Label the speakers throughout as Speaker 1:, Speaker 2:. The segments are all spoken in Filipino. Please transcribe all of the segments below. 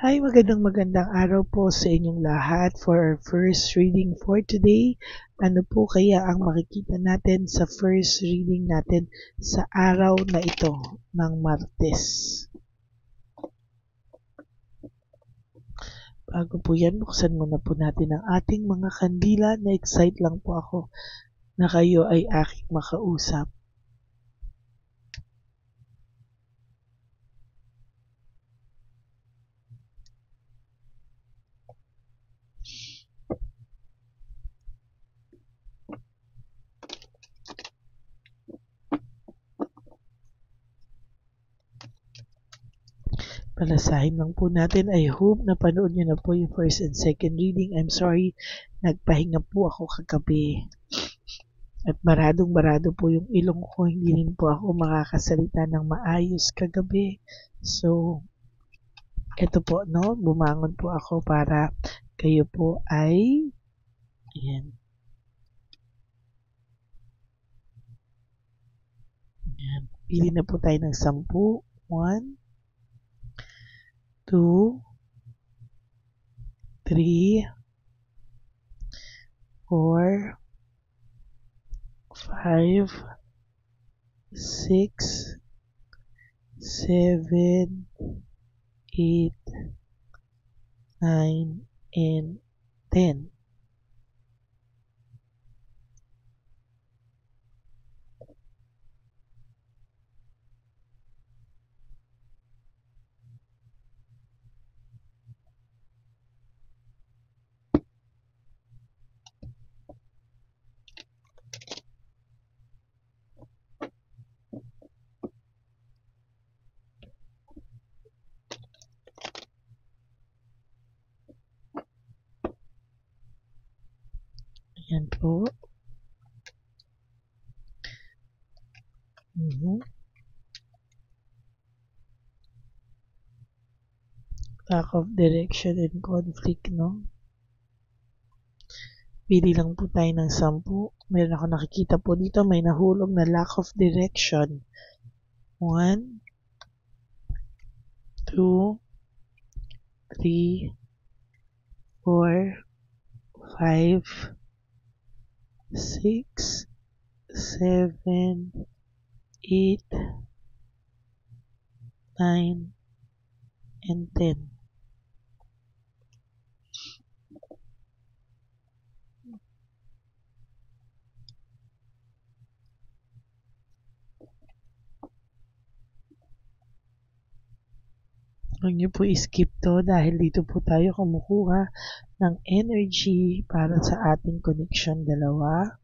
Speaker 1: Hi, magandang araw po sa inyong lahat for our first reading for today. Ano po kaya ang makikita natin sa first reading natin sa araw na ito ng Martes? Bago po yan, buksan muna po natin ang ating mga kandila. Na-excite lang po ako na kayo ay aking makausap. Palasahin lang po natin. I hope na panood nyo na po yung first and second reading. I'm sorry, nagpahinga po ako kagabi. At barado po yung ilong ko. Hindi rin po ako makakasalita ng maayos kagabi. So, eto po, no? Bumangon po ako para kayo po ay ayan. Ayan. Pili na po tayo ng 10. 1, 2, 3, 4, 5, 6, 7, 8, 9, and 10. Ayan po. Lack of direction and conflict, no? Pili lang po tayo ng 10. Meron ako nakikita po dito, may nahulog na lack of direction. 1, 2, 3, 4, 5, 6, 7, 8, 9, and 10. Huwag niyo po i-skip to dahil dito po tayo kumukuha ng energy para sa ating connection dalawa.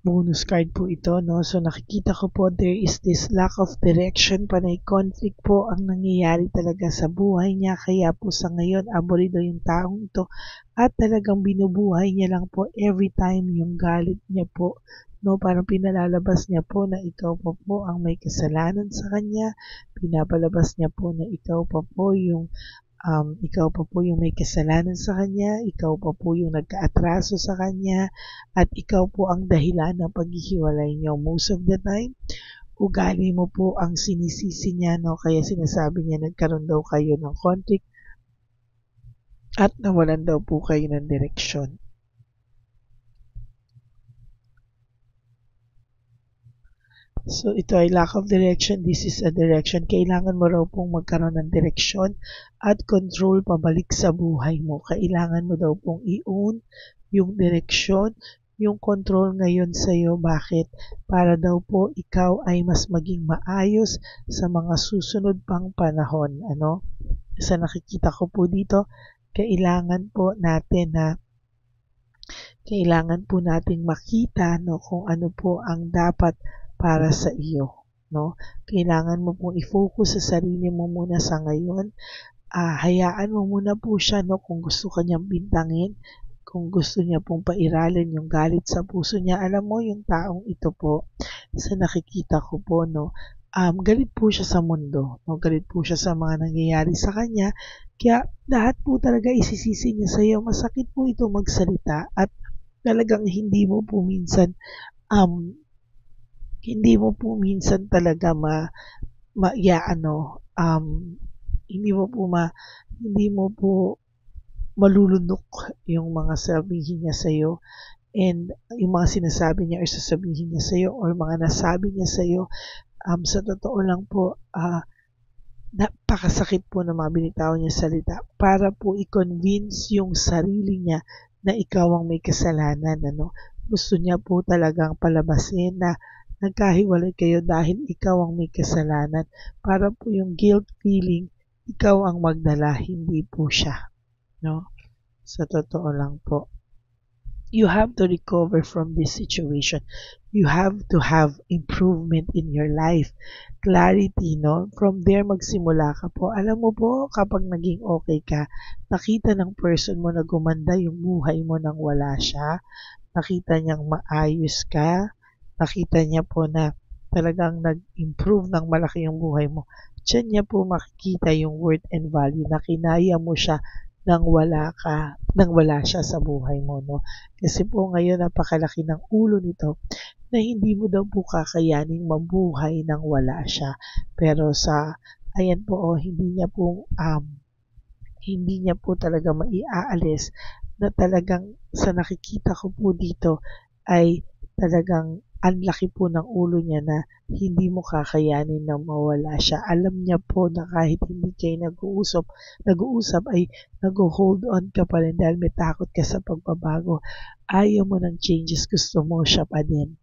Speaker 1: Bonus card po ito, no? So nakikita ko po there is this lack of direction, panay conflict po ang nangyayari talaga sa buhay niya, kaya po sa ngayon aborido yung taong ito at talagang binubuhay niya lang po every time yung galit niya po, no? Parang pinalalabas niya po na ikaw pa po ang may kasalanan sa kanya, pinapalabas niya po na ikaw pa po yung may kasalanan sa kanya, ikaw pa po yung nagkaatraso sa kanya, at ikaw po ang dahilan ng paghihiwalay niyo. Most of the time, ugali mo po ang sinisisi niya, no? Kaya sinasabi niya nagkaroon daw kayo ng conflict at nawalan daw po kayo ng direksyon. So, ito ay lack of direction. This is a direction. Kailangan mo raw pong magkaroon ng direksyon at control pabalik sa buhay mo. Kailangan mo daw pong i-own yung direksyon, yung control ngayon sa'yo. Bakit? Para daw po ikaw ay mas maging maayos sa mga susunod pang panahon. Ano? Sa nakikita ko po dito, kailangan po natin makita, no, kung ano po ang dapat para sa iyo, no? Kailangan mo pong i-focus sa sarili mo muna sa ngayon. Hayaan mo muna po siya, no, kung gusto kanyang bintangin, kung gusto niya pong pairalin yung galit sa puso niya. Alam mo, yung taong ito po, sa nakikita ko po, no, galit po siya sa mundo, no? Galit po siya sa mga nangyayari sa kanya, kaya lahat po talaga isisisi niya sa iyo. Masakit po ito magsalita at talagang um, hindi mo po minsan talaga ano, hindi mo po hindi mo po malulunok yung mga sabihin niya sa iyo, and yung mga sinasabi niya or sasabihin niya sa iyo or mga nasabi niya sa iyo. Sa totoo lang po, napakasakit po ng mga binitawan niyang salita para po i-convince yung sarili niya na ikaw ang may kasalanan. Ano? Gusto niya po talagang palabasin na nagkahiwalay kayo dahil ikaw ang may kasalanan. Para po yung guilt feeling, ikaw ang magdala, hindi po siya. No? Sa totoo lang po. You have to recover from this situation. You have to have improvement in your life. Clarity, no? From there, magsimula ka po. Alam mo po, kapag naging okay ka, nakita ng person mo na gumanda yung buhay mo nang wala siya, nakita niyang maayos ka, nakita niya po na talagang nag-improve ng malaki yung buhay mo, diyan niya po makikita yung worth and value na kinaya mo siya nang wala siya sa buhay mo, no? Kasi po ngayon napakalaki ng ulo nito na hindi mo daw po kakayanin mabuhay nang wala siya. Pero ayan po, hindi niya po talaga maiaalis na talagang sa nakikita ko po dito ay talagang ang laki po ng ulo niya na hindi mo kakayanin na mawala siya. Alam niya po na kahit hindi kayo nag-uusap ay nag-hold on ka pa rin dahil may takot ka sa pagbabago. Ayaw mo ng changes, gusto mo siya pa din.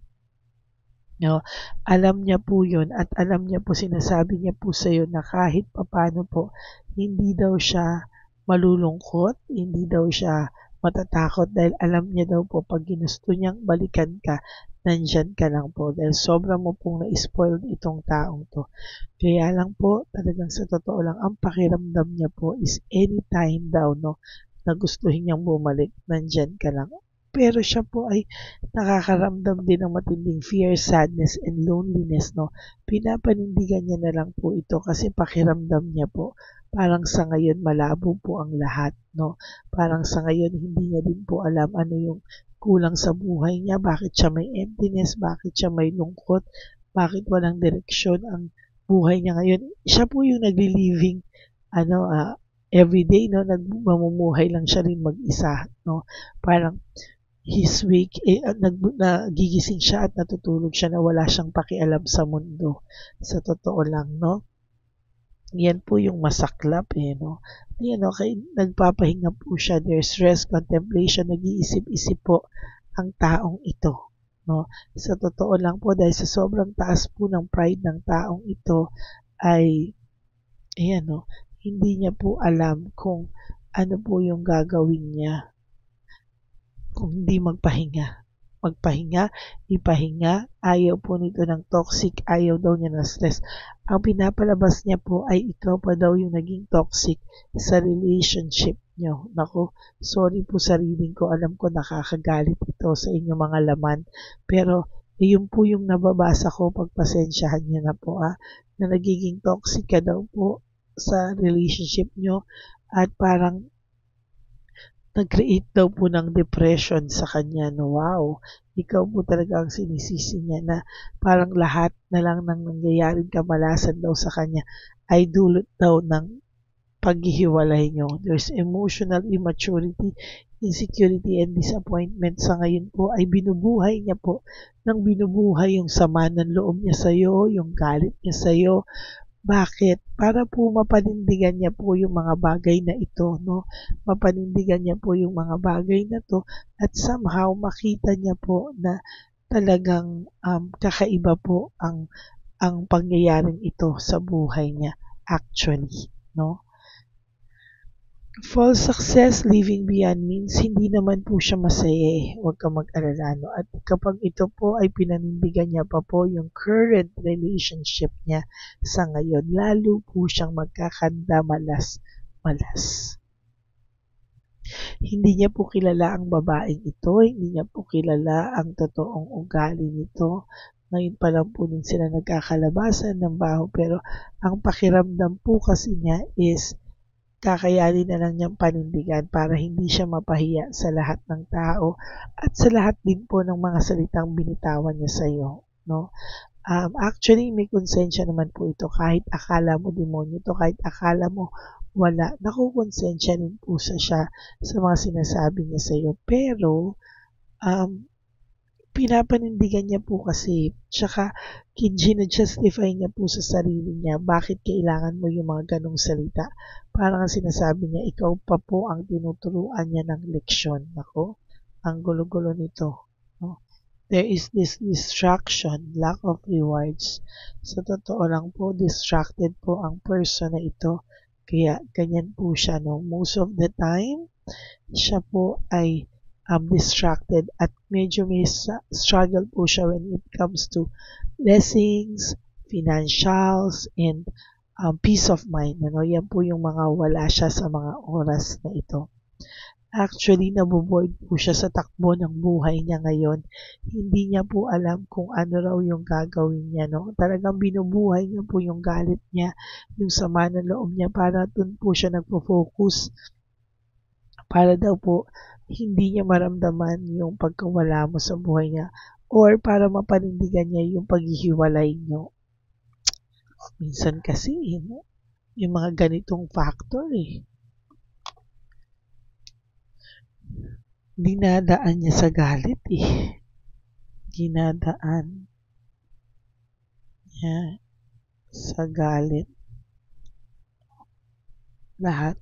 Speaker 1: No, alam niya po yun at alam niya po, sinasabi niya po sa iyo na kahit papano po, hindi daw siya malulungkot, hindi daw siya matatakot dahil alam niya daw po pag ginusto niyang balikan ka, nandyan ka lang po dahil sobra mo pong na-spoiled itong taong to. Kaya lang po, talagang sa totoo lang, ang pakiramdam niya po is anytime daw, no, na gustuhin niyang bumalik, nandyan ka lang. Pero siya po ay nakakaramdam din ng matinding fear, sadness, and loneliness, no. Pinapanindigan niya na lang po ito kasi pakiramdam niya po parang sa ngayon malabo po ang lahat, no. Parang sa ngayon hindi niya din po alam ano yung kulang sa buhay niya, bakit siya may emptiness, bakit siya may lungkot, bakit walang direksyon ang buhay niya ngayon. Siya po yung nagli-living everyday, no, nagmamumuhay lang siya rin mag-isa, no. Parang nagigising siya at natutulog siya na wala siyang pakialam sa mundo. Sa totoo lang, no. Yan po yung masaklap, no. Ayan, okay, nagpapahinga po siya. There's rest, contemplation, nag-iisip-isip po ang taong ito, no. Sa totoo lang po, dahil sa sobrang taas po ng pride ng taong ito, ay, ayan, no, hindi niya po alam kung ano po yung gagawin niya kung hindi ipahinga, ayaw po nito ng toxic, ayaw daw niya ng stress. Ang pinapalabas niya po ay ikaw pa daw yung naging toxic sa relationship niyo. Naku, sorry po sariling ko, alam ko nakakagalit ito sa inyong mga laman, pero yun po yung nababasa ko, pagpasensyahan niyo na po na nagiging toxic ka daw po sa relationship niyo at parang nag-create daw po ng depression sa kanya. No, wow, ikaw po talaga ang sinisisi niya na parang lahat na lang ng nangyayaring kamalasan daw sa kanya ay dulot daw ng paghihiwalay nyo. There's emotional immaturity, insecurity, and disappointment sa ngayon po ay binubuhay niya po nang binubuhay yung sama ng loob niya sa'yo, yung galit niya sa'yo. Bakit? Para po mapanindigan niya po yung mga bagay na ito, no? Mapanindigan niya po yung mga bagay na to at somehow makita niya po na talagang kakaiba po ang pangyayaring ito sa buhay niya actually, no? False success, living beyond means, hindi naman po siya masaya. Huwag kang mag-alala, no? At kapag ito po ay pinanindigan niya pa po yung current relationship niya sa ngayon, lalo po siyang magkakanda malas. Hindi niya po kilala ang babaeng ito, hindi niya po kilala ang totoong ugali nito. Ngayon pa lang po din sila nagkakalabasan ng baho, pero ang pakiramdam po kasi niya is kakayanin na lang niyang panindigan para hindi siya mapahiya sa lahat ng tao at sa lahat din po ng mga salitang binitawan niya sa iyo, no? Actually, may konsensya naman po ito. Kahit akala mo demonyo to, kahit akala mo wala, nakukonsensya rin po siya sa mga sinasabi niya sa iyo. Pero, pinapanindigan niya po kasi, tsaka gina-justify niya po sa sarili niya bakit kailangan mo yung mga ganong salita. Parang ang sinasabi niya, ikaw pa po ang tinuturuan niya ng leksyon. Ako, ang gulo-gulo nito. No? There is this distraction, lack of rewards. Sa totoo lang po, distracted po ang person na ito. Kaya ganyan po siya. No? Most of the time, siya po ay distracted at medyo may struggle po siya when it comes to blessings, financials, and peace of mind. Ano? Yan po yung mga wala siya sa mga oras na ito. Actually, naboboard po siya sa takbo ng buhay niya ngayon. Hindi niya po alam kung ano raw yung gagawin niya. No? Talagang binubuhay niya po yung galit niya, yung sama ng loob niya, para dun po siya nagpo-focus. Para daw po, hindi niya maramdaman yung pagkawala mo sa buhay niya or para mapanindigan niya yung paghihiwalay niyo. Minsan kasi, yung mga ganitong factor dinadaan niya sa galit Ginadaan niya sa galit lahat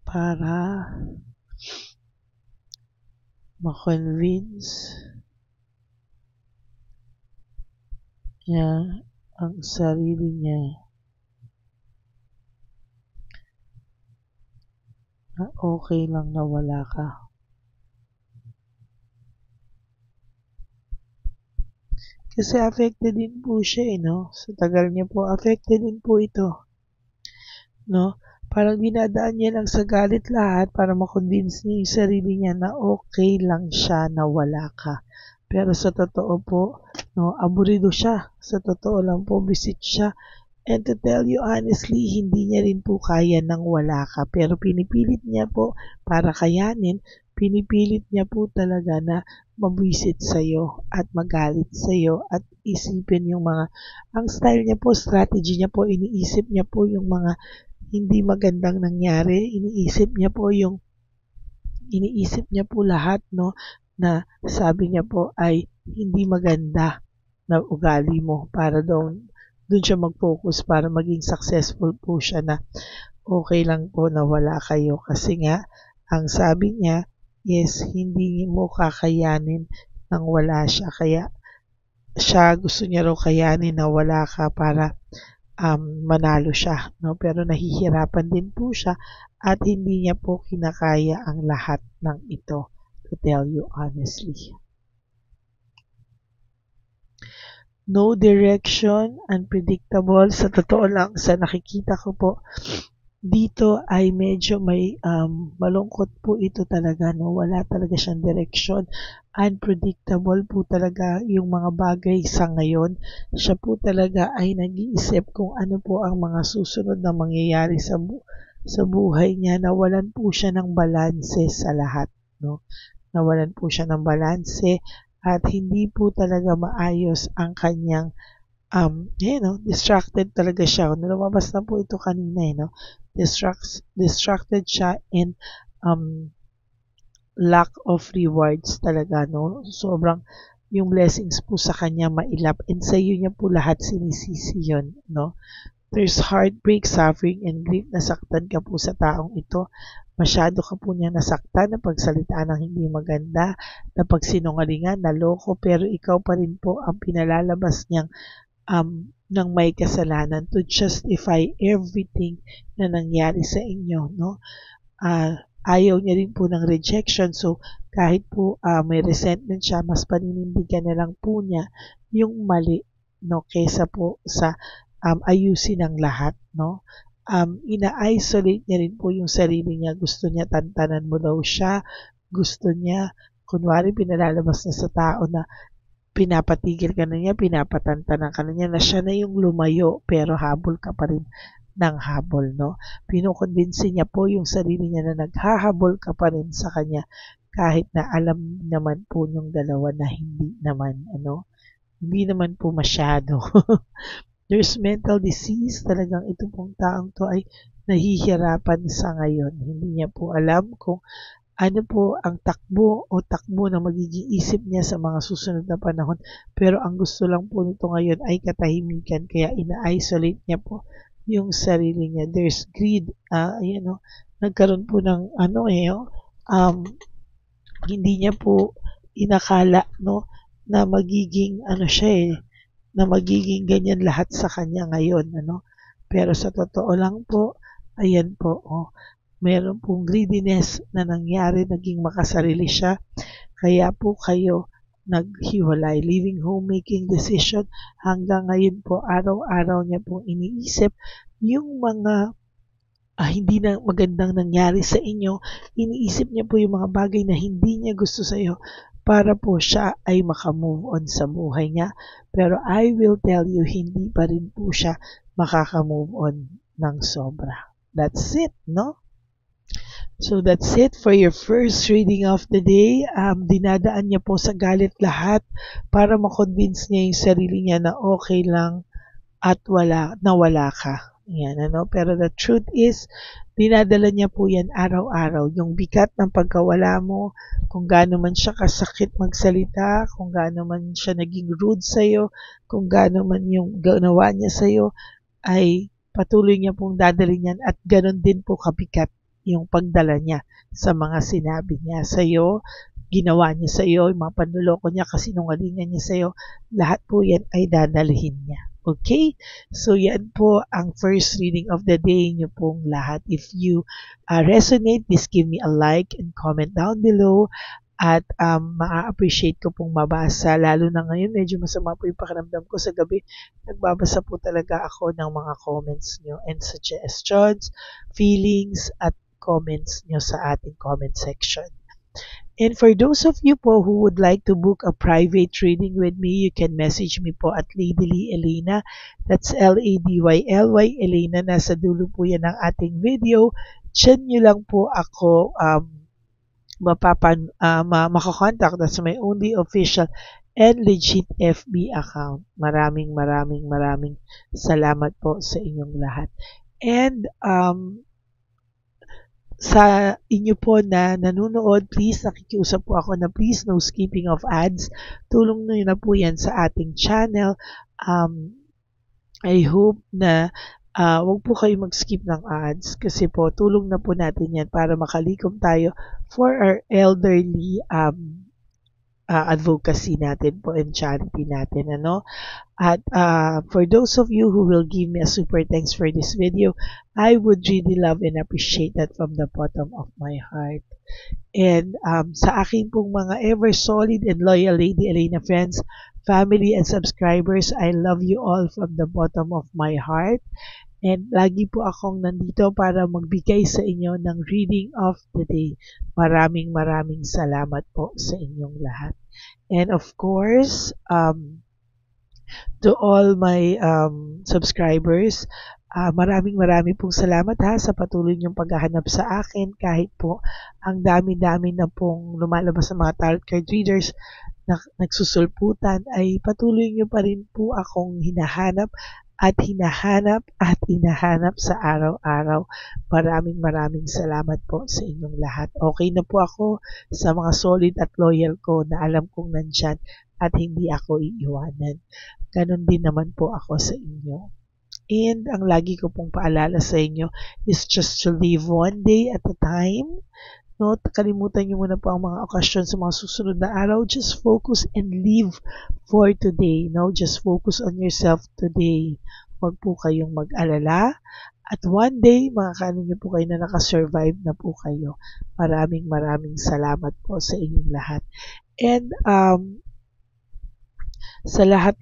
Speaker 1: para ma-convince niya ang sarili niya na okay lang na wala ka. Kasi affected din po siya no? Sa tagal niya po, affected din po ito. No? Parang dinadaan niya lang sa galit lahat para makonvince niya yung sarili niya na okay lang siya na wala ka. Pero sa totoo po, no, aburido siya. Sa totoo lang po, visit siya. And to tell you honestly, hindi niya rin po kaya nang wala ka. Pero pinipilit niya po para kayanin, pinipilit niya po talaga na mabwisit sa'yo at magalit sa'yo at isipin yung mga, ang style niya po, strategy niya po, iniisip niya po yung mga hindi magandang nangyari, iniisip niya po lahat, no, na sabi niya po ay hindi maganda na ugali mo para doon siya mag-focus para maging successful po siya na okay lang po na wala kayo. Kasi nga, ang sabi niya is hindi mo kakayanin nang wala siya. Kaya siya gusto niya raw kayanin na wala ka para manalo siya. No? Pero nahihirapan din po siya at hindi niya po kinakaya ang lahat ng ito, to tell you honestly. No direction, unpredictable. Sa totoo lang, sa nakikita ko po, dito ay medyo may malungkot po ito talaga. No? Wala talaga siyang direction. Unpredictable po talaga yung mga bagay sa ngayon. Siya po talaga ay nag-iisip kung ano po ang mga susunod na mangyayari sa buhay niya. Nawalan po siya ng balanse sa lahat. No? Nawalan po siya ng balanse at hindi po talaga maayos ang kanyang distracted talaga siya. Lumabas na po ito kanina, no? Distracted siya and lack of rewards talaga, no? Sobrang yung blessings po sa kanya mailap and sa iyo niya po lahat sinisisi yun, no? There's heartbreak, suffering, and grief. Nasaktan ka po sa taong ito. Masyado ka po niya nasaktan, napagsalitaan ng hindi maganda, napagsinungalingan, naloko, pero ikaw pa rin po ang pinalalabas niyang ng may kasalanan to justify everything na nangyari sa inyo, no? Ayaw niya rin po ng rejection, so kahit po may resentment siya, mas paninindigan na lang po niya yung mali, no? Kesa po sa ayusin ang lahat, no? Ina-isolate niya rin po yung sarili niya. Gusto niya tantanan mo daw siya. Gusto niya kunwari pinalalabas na sa tao na pinapatigil ka na niya, pinapatantanan ka na niya, na siya na yung lumayo, pero habol ka pa rin ng habol, no? Pinukonbinsi niya po yung sarili niya na naghahabol ka pa rin sa kanya, kahit na alam naman po yung dalawa na hindi naman, hindi naman po masyado. There's mental disease, talagang ito pong taong to ay nahihirapan sa ngayon. Hindi niya po alam kung ano po ang takbo na magiging isip niya sa mga susunod na panahon. Pero ang gusto lang po nito ngayon ay katahimikan, kaya ina-isolate niya po yung sarili niya. There's greed. Nagkaroon po ng hindi niya po inakala, no, na magiging na magiging ganyan lahat sa kanya ngayon, Pero sa totoo lang po, ayan po, meron pong greediness na nangyari, naging makasarili siya, kaya po kayo naghiwalay, leaving home, making decision. Hanggang ngayon po, araw-araw niya pong iniisip yung mga hindi na magandang nangyari sa inyo. Iniisip niya po yung mga bagay na hindi niya gusto sa iyo para po siya ay makamove on sa buhay niya. Pero I will tell you, hindi pa rin po siya makakamove on ng sobra. That's it, no? So that's it for your first reading of the day. Dinadaan niya po sa galit lahat para makonvince niya yung sarili niya na okay lang at wala ka. Yan, Pero the truth is, dinadala niya po yan araw-araw. Yung bigat ng pagkawala mo, kung gaano man siya kasakit magsalita, kung gaano man siya naging rude sa'yo, kung gaano man yung ginawa niya sa'yo, ay patuloy niya pong dadalhin yan, at ganon din po kabigat yung pagdala niya sa mga sinabi niya sa'yo, ginawa niya sa'yo, yung mga panluloko niya, kasinungalingan niya sa'yo, lahat po yan ay dadalhin niya. Okay? So, yan po ang first reading of the day niyo pong lahat. If you resonate, please give me a like and comment down below. At ma-appreciate ko pong mabasa. Lalo na ngayon, medyo masama po yung pakiramdam ko sa gabi. Nagbabasa po talaga ako ng mga comments nyo and suggestions, feelings, at comments nyo sa ating comment section. And for those of you po who would like to book a private reading with me, you can message me po at Lady Lee Elena. That's Ladyly Elena. Nasa dulo po yan ng ating video. Diyan nyo lang po ako makakontakt. That's my only official and legit FB account. Maraming salamat po sa inyong lahat. And sa inyo po na nanonood, please, nakikiusap po ako na please, no skipping of ads. Tulong nyo na po yan sa ating channel. I hope na wag po kayo mag-skip ng ads, kasi po tulong na po natin yan para makalikom tayo for our elderly advocacy natin po and charity natin, At for those of you who will give me a super thanks for this video, I would really love and appreciate that from the bottom of my heart. And sa aking pong mga ever solid and loyal Lady Elena friends, family and subscribers, I love you all from the bottom of my heart. And lagi po akong nandito para magbigay sa inyo ng reading of the day. Maraming salamat po sa inyong lahat. And of course, to all my subscribers, maraming pong salamat sa patuloy niyong paghahanap sa akin, kahit po ang dami na pong lumalabas sa mga tarot card readers na nagsusulputan, ay patuloy niyo pa rin po akong hinahanap sa araw-araw. Maraming salamat po sa inyong lahat. Okay na po ako sa mga solid at loyal ko na alam kong nandyan at hindi ako iiwanan. Ganon din naman po ako sa inyo. And ang lagi ko pong paalala sa inyo is just to live one day at a time. Kalimutan nyo muna po ang mga okasyon sa mga susunod na araw. Just focus and live for today. Just focus on yourself today. Huwag po kayong mag-alala. At one day, makakaano nyo po kayo na nakasurvive na po kayo. Maraming salamat po sa inyong lahat. And sa lahat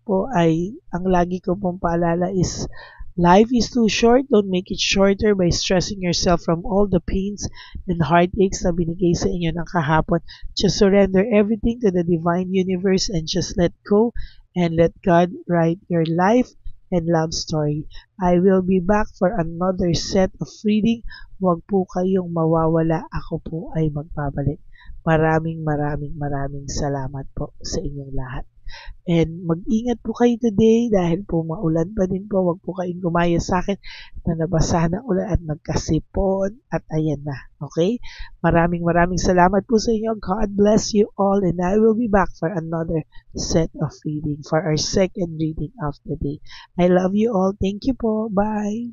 Speaker 1: po ay ang lagi ko pong paalala is Life is too short. Don't make it shorter by stressing yourself from all the pains and heartaches na binigay sa inyo ng kahapon. Just surrender everything to the divine universe and just let go and let God write your life and love story. I will be back for another set of reading. Huwag po kayong mawawala. Ako po ay magbabalik. Maraming salamat po sa inyong lahat. And mag-ingat po kayo today dahil po maulan pa din po. Huwag po kayong gumaya sa akin na nabasahan ng ulan at nagkasipon at ayan na. Okay? Maraming salamat po sa inyo. God bless you all and I will be back for another set of reading for our second reading of the day. I love you all. Thank you po. Bye!